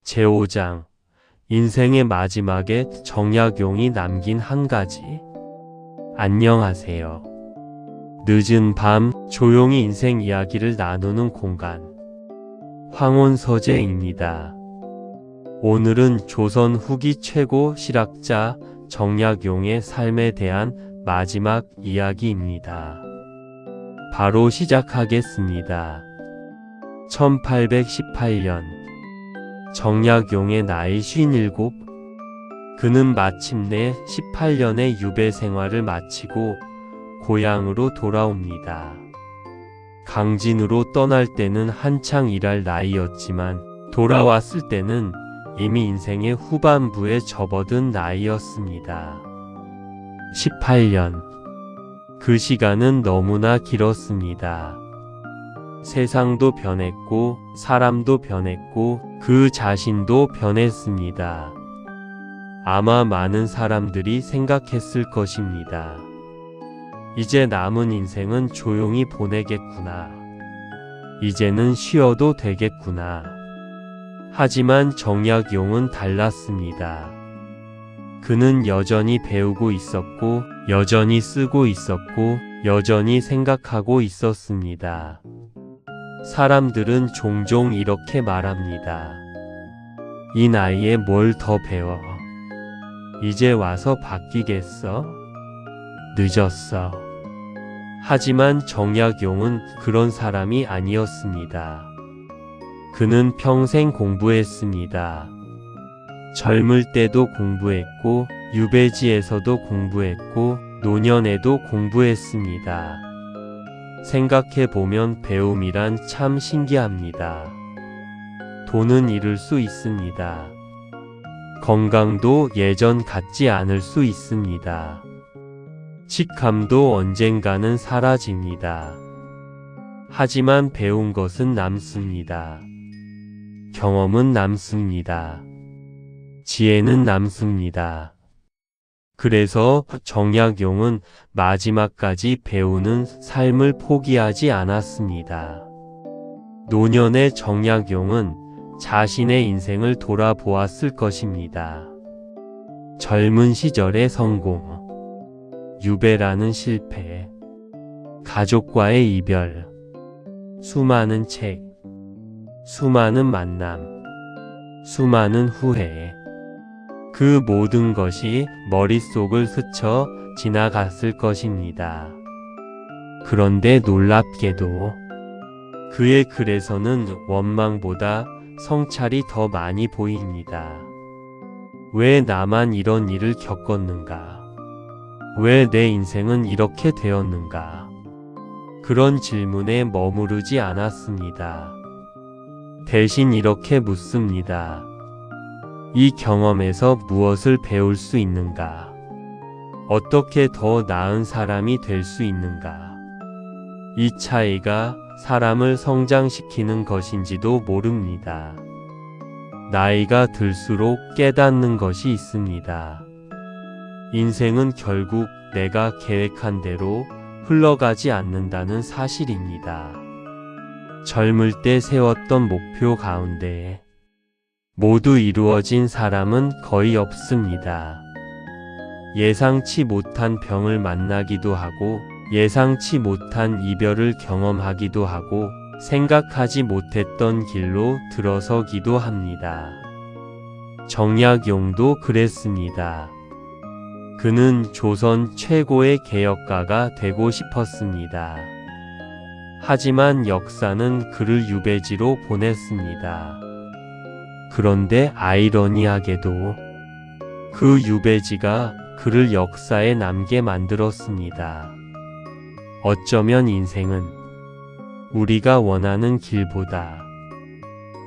제5장 인생의 마지막에 정약용이 남긴 한 가지. 안녕하세요. 늦은 밤 조용히 인생 이야기를 나누는 공간. 황혼서재입니다. 오늘은 조선 후기 최고 실학자 정약용의 삶에 대한 마지막 이야기입니다. 바로 시작하겠습니다. 1818년 정약용의 나이 57. 그는 마침내 18년의 유배 생활을 마치고 고향으로 돌아옵니다. 강진으로 떠날 때는 한창 일할 나이였지만 돌아왔을 때는 이미 인생의 후반부에 접어든 나이였습니다. 18년. 그 시간은 너무나 길었습니다. 세상도 변했고 사람도 변했고 그 자신도 변했습니다. 아마 많은 사람들이 생각했을 것입니다. 이제 남은 인생은 조용히 보내겠구나. 이제는 쉬어도 되겠구나. 하지만 정약용은 달랐습니다. 그는 여전히 배우고 있었고, 여전히 쓰고 있었고, 여전히 생각하고 있었습니다. 사람들은 종종 이렇게 말합니다. 이 나이에 뭘 더 배워? 이제 와서 바뀌겠어? 늦었어. 하지만 정약용은 그런 사람이 아니었습니다. 그는 평생 공부했습니다. 젊을 때도 공부했고, 유배지에서도 공부했고, 노년에도 공부했습니다. 생각해보면 배움이란 참 신기합니다. 돈은 잃을 수 있습니다. 건강도 예전 같지 않을 수 있습니다. 직함도 언젠가는 사라집니다. 하지만 배운 것은 남습니다. 경험은 남습니다. 지혜는 남습니다. 그래서 정약용은 마지막까지 배우는 삶을 포기하지 않았습니다. 노년의 정약용은 자신의 인생을 돌아보았을 것입니다. 젊은 시절의 성공, 유배라는 실패, 가족과의 이별, 수많은 책, 수많은 만남, 수많은 후회, 그 모든 것이 머릿속을 스쳐 지나갔을 것입니다. 그런데 놀랍게도 그의 글에서는 원망보다 성찰이 더 많이 보입니다. 왜 나만 이런 일을 겪었는가? 왜 내 인생은 이렇게 되었는가? 그런 질문에 머무르지 않았습니다. 대신 이렇게 묻습니다. 이 경험에서 무엇을 배울 수 있는가? 어떻게 더 나은 사람이 될 수 있는가? 이 차이가 사람을 성장시키는 것인지도 모릅니다. 나이가 들수록 깨닫는 것이 있습니다. 인생은 결국 내가 계획한 대로 흘러가지 않는다는 사실입니다. 젊을 때 세웠던 목표 가운데 모두 이루어진 사람은 거의 없습니다. 예상치 못한 병을 만나기도 하고 예상치 못한 이별을 경험하기도 하고 생각하지 못했던 길로 들어서기도 합니다. 정약용도 그랬습니다. 그는 조선 최고의 개혁가가 되고 싶었습니다. 하지만 역사는 그를 유배지로 보냈습니다. 그런데 아이러니하게도 그 유배지가 그를 역사에 남게 만들었습니다. 어쩌면 인생은 우리가 원하는 길보다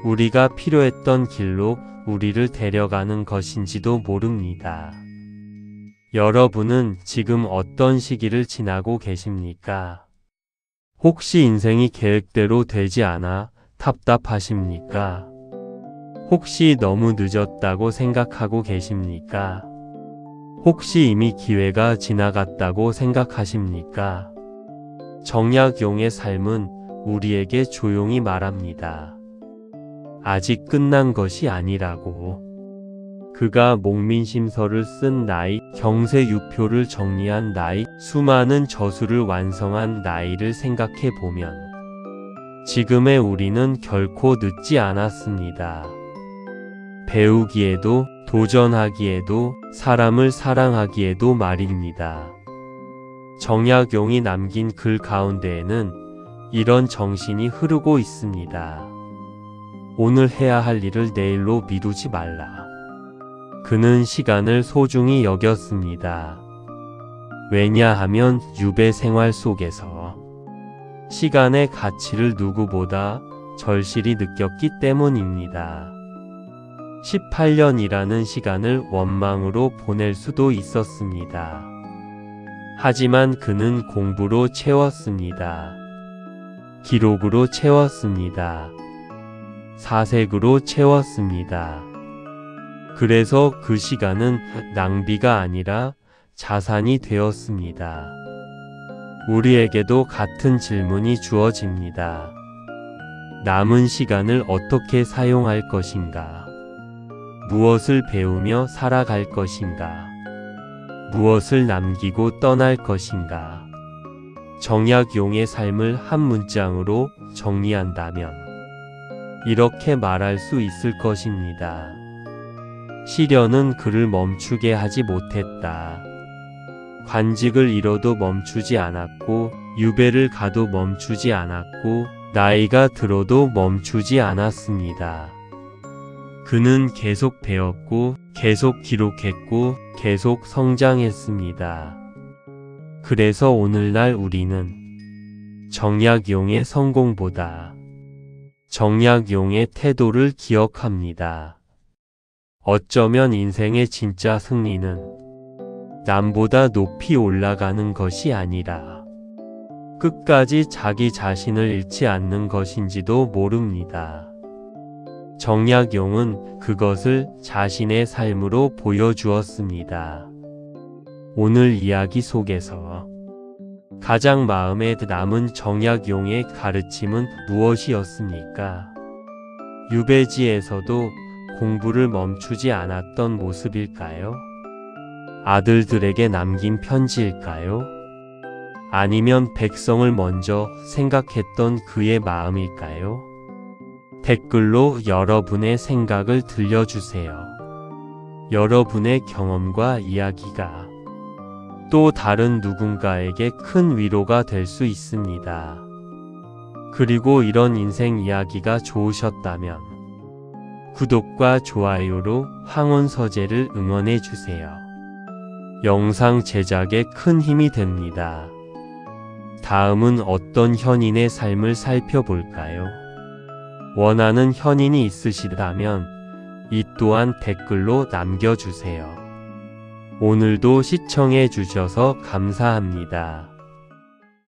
우리가 필요했던 길로 우리를 데려가는 것인지도 모릅니다. 여러분은 지금 어떤 시기를 지나고 계십니까? 혹시 인생이 계획대로 되지 않아 답답하십니까? 혹시 너무 늦었다고 생각하고 계십니까? 혹시 이미 기회가 지나갔다고 생각하십니까? 정약용의 삶은 우리에게 조용히 말합니다. 아직 끝난 것이 아니라고. 그가 목민심서를 쓴 나이, 경세유표를 정리한 나이, 수많은 저술을 완성한 나이를 생각해 보면 지금의 우리는 결코 늦지 않았습니다. 배우기에도, 도전하기에도, 사람을 사랑하기에도 말입니다. 정약용이 남긴 글 가운데에는 이런 정신이 흐르고 있습니다. 오늘 해야 할 일을 내일로 미루지 말라. 그는 시간을 소중히 여겼습니다. 왜냐하면 유배 생활 속에서 시간의 가치를 누구보다 절실히 느꼈기 때문입니다. 18년이라는 시간을 원망으로 보낼 수도 있었습니다. 하지만 그는 공부로 채웠습니다. 기록으로 채웠습니다. 사색으로 채웠습니다. 그래서 그 시간은 낭비가 아니라 자산이 되었습니다. 우리에게도 같은 질문이 주어집니다. 남은 시간을 어떻게 사용할 것인가? 무엇을 배우며 살아갈 것인가? 무엇을 남기고 떠날 것인가? 정약용의 삶을 한 문장으로 정리한다면 이렇게 말할 수 있을 것입니다. 시련은 그를 멈추게 하지 못했다. 관직을 잃어도 멈추지 않았고, 유배를 가도 멈추지 않았고, 나이가 들어도 멈추지 않았습니다. 그는 계속 배웠고, 계속 기록했고, 계속 성장했습니다. 그래서 오늘날 우리는 정약용의 성공보다 정약용의 태도를 기억합니다. 어쩌면 인생의 진짜 승리는 남보다 높이 올라가는 것이 아니라 끝까지 자기 자신을 잃지 않는 것인지도 모릅니다. 정약용은 그것을 자신의 삶으로 보여주었습니다. 오늘 이야기 속에서 가장 마음에 남은 정약용의 가르침은 무엇이었습니까? 유배지에서도 공부를 멈추지 않았던 모습일까요? 아들들에게 남긴 편지일까요? 아니면 백성을 먼저 생각했던 그의 마음일까요? 댓글로 여러분의 생각을 들려주세요. 여러분의 경험과 이야기가 또 다른 누군가에게 큰 위로가 될 수 있습니다. 그리고 이런 인생 이야기가 좋으셨다면 구독과 좋아요로 황혼서재를 응원해주세요. 영상 제작에 큰 힘이 됩니다. 다음은 어떤 현인의 삶을 살펴볼까요? 원하는 현인이 있으시다면 이 또한 댓글로 남겨주세요. 오늘도 시청해 주셔서 감사합니다.